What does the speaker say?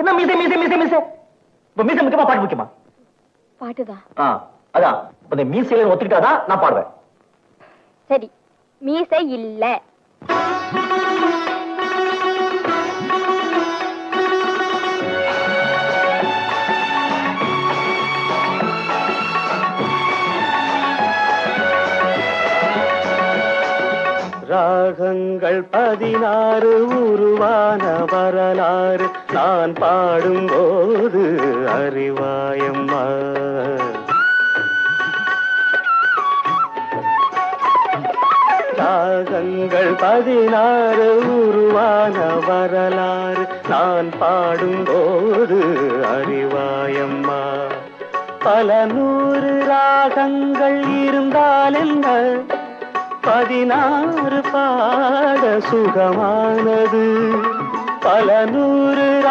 என்ன மீசை மீசை மீசை மீசை? இப்ப மீசை முக்கியமா பாட்டு முக்கியமா? பாட்டுதான். அதான் அந்த மீசையில ஒத்துக்கிட்டாதான் நான் பாடுவேன். சரி, மீசை இல்ல. ராகங்கள் 16 உருவான வரலாறு நான் பாடும்போது அறிவாயம்மா. ராகங்கள் 16 உருவான வரலாறு நான் பாடும்போது அறிவாயம்மா. பல 100 ராகங்கள் இருந்தால் என்ன, 16 பாட சுகமானது. பல 100